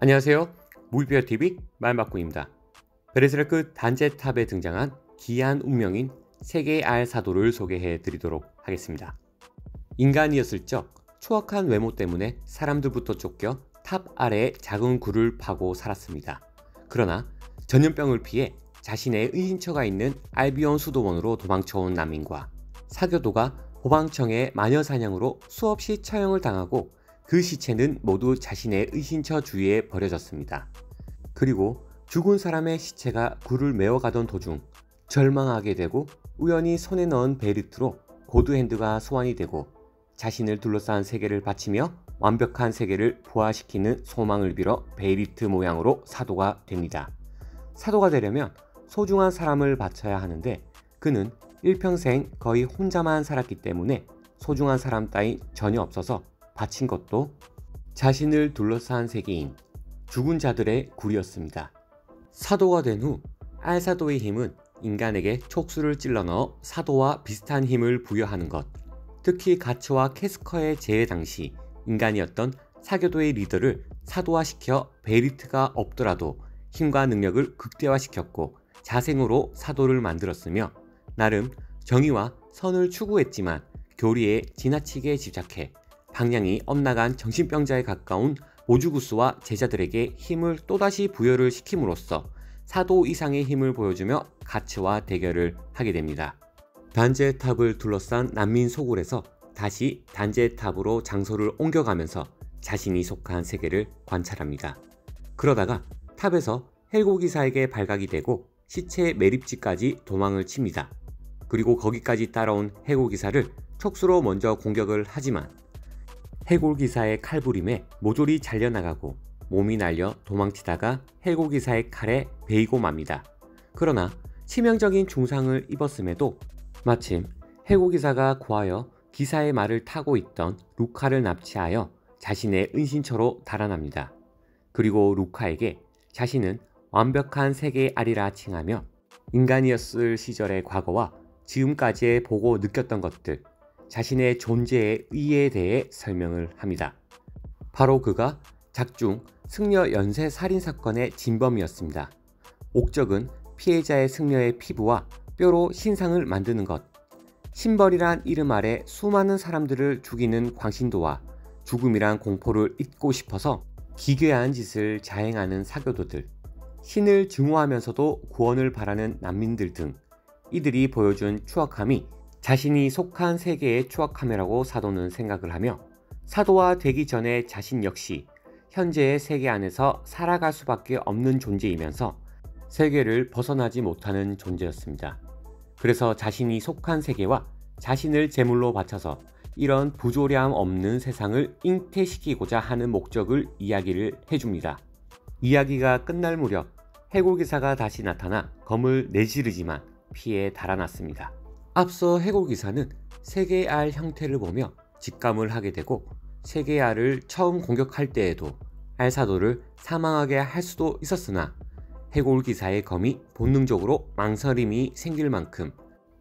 안녕하세요. 무비별TV 말마꾸입니다. 베르세르크 단제탑에 등장한 기이한 운명인 세계의 알 사도를 소개해 드리도록 하겠습니다. 인간이었을 적 추악한 외모 때문에 사람들부터 쫓겨 탑 아래의 작은 굴을 파고 살았습니다. 그러나 전염병을 피해 자신의 은신처가 있는 알비온 수도원으로 도망쳐온 난민과 사교도가 호방청의 마녀사냥으로 수없이 처형을 당하고 그 시체는 모두 자신의 은신처 주위에 버려졌습니다. 그리고 죽은 사람의 시체가 굴을 메어가던 도중 절망하게 되고 우연히 손에 넣은 베리트로 고드핸드가 소환이 되고 자신을 둘러싼 세계를 바치며 완벽한 세계를 부활시키는 소망을 빌어 베리트 모양으로 사도가 됩니다. 사도가 되려면 소중한 사람을 바쳐야 하는데 그는 일평생 거의 혼자만 살았기 때문에 소중한 사람 따윈 전혀 없어서 바친 것도 자신을 둘러싼 세계인 죽은 자들의 굴이었습니다. 사도가 된 후 알사도의 힘은 인간에게 촉수를 찔러 넣어 사도와 비슷한 힘을 부여하는 것, 특히 가츠와 캐스커의 재해 당시 인간이었던 사교도의 리더를 사도화시켜 베리트가 없더라도 힘과 능력을 극대화시켰고 자생으로 사도를 만들었으며 나름 정의와 선을 추구했지만 교리에 지나치게 집착해 방향이 엇나간 정신병자에 가까운 모주구스와 제자들에게 힘을 또다시 부여를 시킴으로써 사도 이상의 힘을 보여주며 가츠와 대결을 하게 됩니다. 단제탑을 둘러싼 난민 소굴에서 다시 단제탑으로 장소를 옮겨가면서 자신이 속한 세계를 관찰합니다. 그러다가 탑에서 헬고기사에게 발각이 되고 시체 매립지까지 도망을 칩니다. 그리고 거기까지 따라온 해골기사를 촉수로 먼저 공격을 하지만 해골기사의 칼부림에 모조리 잘려나가고 몸이 날려 도망치다가 해골기사의 칼에 베이고 맙니다. 그러나 치명적인 중상을 입었음에도 마침 해골기사가 고하여 기사의 말을 타고 있던 루카를 납치하여 자신의 은신처로 달아납니다. 그리고 루카에게 자신은 완벽한 세계의 알이라 칭하며 인간이었을 시절의 과거와 지금까지의 보고 느꼈던 것들, 자신의 존재의 의의에 대해 설명을 합니다. 바로 그가 작중 승려 연쇄 살인사건의 진범이었습니다. 목적은 피해자의 승려의 피부와 뼈로 신상을 만드는 것, 신벌이란 이름 아래 수많은 사람들을 죽이는 광신도와 죽음이란 공포를 잊고 싶어서 기괴한 짓을 자행하는 사교도들, 신을 증오하면서도 구원을 바라는 난민들 등 이들이 보여준 추악함이 자신이 속한 세계의 추악함이라고 사도는 생각을 하며 사도화 되기 전에 자신 역시 현재의 세계 안에서 살아갈 수밖에 없는 존재이면서 세계를 벗어나지 못하는 존재였습니다. 그래서 자신이 속한 세계와 자신을 제물로 바쳐서 이런 부조리함 없는 세상을 잉태시키고자 하는 목적을 이야기를 해줍니다. 이야기가 끝날 무렵 해골기사가 다시 나타나 검을 내지르지만 피해 달아났습니다. 앞서 해골기사는 세계의 알 형태를 보며 직감을 하게 되고 세계의 알을 처음 공격할 때에도 알사도를 사망하게 할 수도 있었으나 해골기사의 검이 본능적으로 망설임이 생길 만큼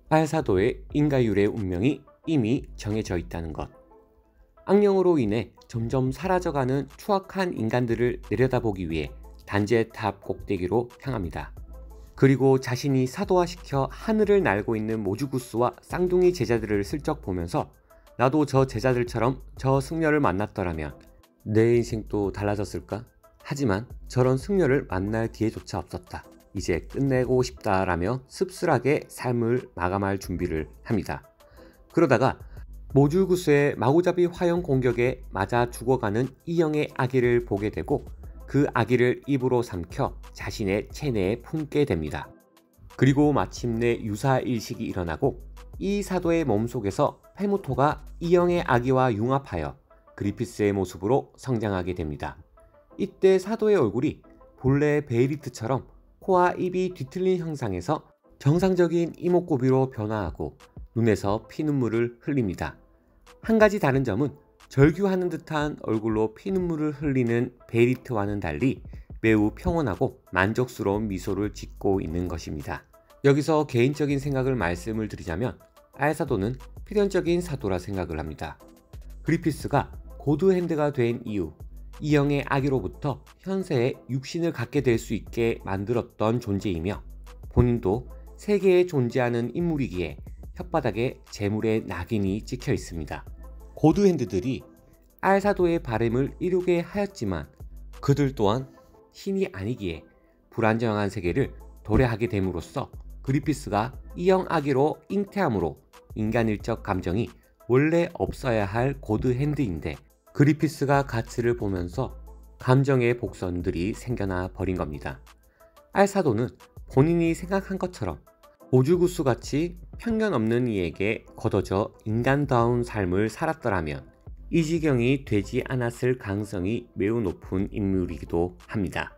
알사도의 인가율의 운명이 이미 정해져 있다는 것. 악령으로 인해 점점 사라져가는 추악한 인간들을 내려다보기 위해 단제탑 꼭대기로 향합니다. 그리고 자신이 사도화시켜 하늘을 날고 있는 모주구스와 쌍둥이 제자들을 슬쩍 보면서 나도 저 제자들처럼 저 승려를 만났더라면 내 인생도 달라졌을까? 하지만 저런 승려를 만날 기회조차 없었다. 이제 끝내고 싶다라며 씁쓸하게 삶을 마감할 준비를 합니다. 그러다가 모주구스의 마구잡이 화염 공격에 맞아 죽어가는 이영의 아기를 보게 되고 그 아기를 입으로 삼켜 자신의 체내에 품게 됩니다. 그리고 마침내 유사일식이 일어나고 이 사도의 몸속에서 페무토가 이영의 아기와 융합하여 그리피스의 모습으로 성장하게 됩니다. 이때 사도의 얼굴이 본래 베이리트처럼 코와 입이 뒤틀린 형상에서 정상적인 이목구비로 변화하고 눈에서 피눈물을 흘립니다. 한 가지 다른 점은 절규하는 듯한 얼굴로 피눈물을 흘리는 베리트와는 달리 매우 평온하고 만족스러운 미소를 짓고 있는 것입니다. 여기서 개인적인 생각을 말씀을 드리자면 알사도는 필연적인 사도라 생각을 합니다. 그리피스가 고드핸드가 된 이후 이영의 아기로부터 현세의 육신을 갖게 될 수 있게 만들었던 존재이며 본인도 세계에 존재하는 인물이기에 혓바닥에 재물의 낙인이 찍혀 있습니다. 고드핸드들이 알사도의 바램을 이루게 하였지만 그들 또한 신이 아니기에 불안정한 세계를 도래하게 됨으로써 그리피스가 이영 아기로 잉태함으로 인간일적 감정이 원래 없어야 할 고드핸드인데 그리피스가 가치를 보면서 감정의 복선들이 생겨나 버린 겁니다. 알사도는 본인이 생각한 것처럼 오주구스같이 편견 없는 이에게 걷어져 인간다운 삶을 살았더라면 이 지경이 되지 않았을 가능성이 매우 높은 인물이기도 합니다.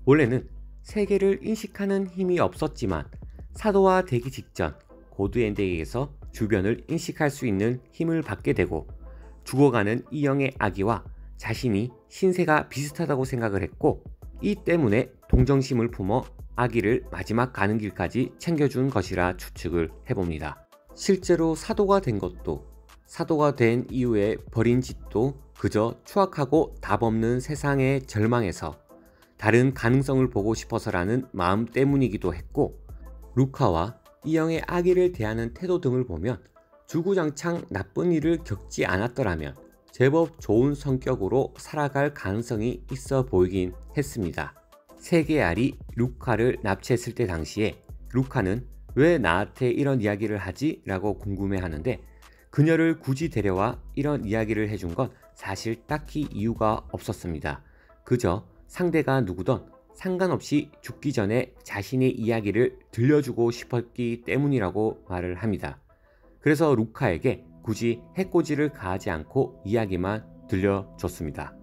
원래는 세계를 인식하는 힘이 없었지만 사도화 되기 직전 고드핸드에게서 주변을 인식할 수 있는 힘을 받게 되고 죽어가는 이영의 아기와 자신이 신세가 비슷하다고 생각을 했고 이 때문에 동정심을 품어 아기를 마지막 가는 길까지 챙겨준 것이라 추측을 해봅니다. 실제로 사도가 된 것도 사도가 된 이후에 벌인 짓도 그저 추악하고 답없는 세상의 절망에서 다른 가능성을 보고 싶어서라는 마음 때문이기도 했고 루카와 이영의 아기를 대하는 태도 등을 보면 주구장창 나쁜 일을 겪지 않았더라면 제법 좋은 성격으로 살아갈 가능성이 있어 보이긴 했습니다. 세계알이 루카를 납치했을 때 당시에 루카는 왜 나한테 이런 이야기를 하지? 라고 궁금해하는데 그녀를 굳이 데려와 이런 이야기를 해준 건 사실 딱히 이유가 없었습니다. 그저 상대가 누구든 상관없이 죽기 전에 자신의 이야기를 들려주고 싶었기 때문이라고 말을 합니다. 그래서 루카에게 굳이 해코지를 가하지 않고 이야기만 들려줬습니다.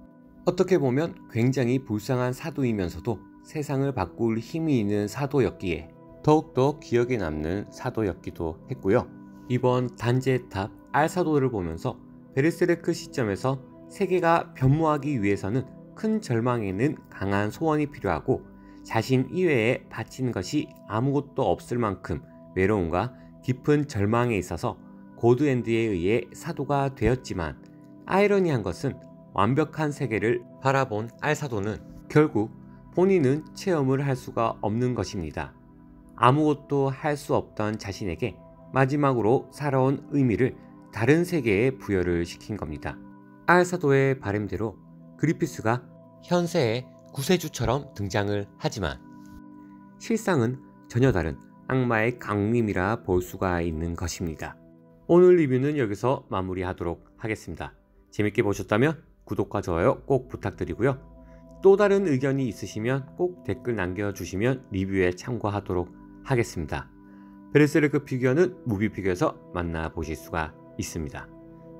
어떻게 보면 굉장히 불쌍한 사도이면서도 세상을 바꿀 힘이 있는 사도였기에 더욱더 기억에 남는 사도였기도 했고요. 이번 단죄의 탑 알사도를 보면서 베르세르크 시점에서 세계가 변모하기 위해서는 큰 절망에는 강한 소원이 필요하고 자신 이외에 바친 것이 아무것도 없을 만큼 외로움과 깊은 절망에 있어서 고드핸드에 의해 사도가 되었지만 아이러니한 것은 완벽한 세계를 바라본 알사도는 결국 본인은 체험을 할 수가 없는 것입니다. 아무것도 할 수 없던 자신에게 마지막으로 살아온 의미를 다른 세계에 부여를 시킨 겁니다. 알사도의 바램대로 그리피스가 현세의 구세주처럼 등장을 하지만 실상은 전혀 다른 악마의 강림이라 볼 수가 있는 것입니다. 오늘 리뷰는 여기서 마무리하도록 하겠습니다. 재밌게 보셨다면 구독과 좋아요 꼭 부탁드리고요. 또 다른 의견이 있으시면 꼭 댓글 남겨주시면 리뷰에 참고하도록 하겠습니다. 베르세르크 피규어는 무비피규어에서 만나보실 수가 있습니다.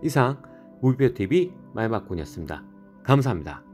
이상 무비피규어TV 말바꾼이었습니다. 감사합니다.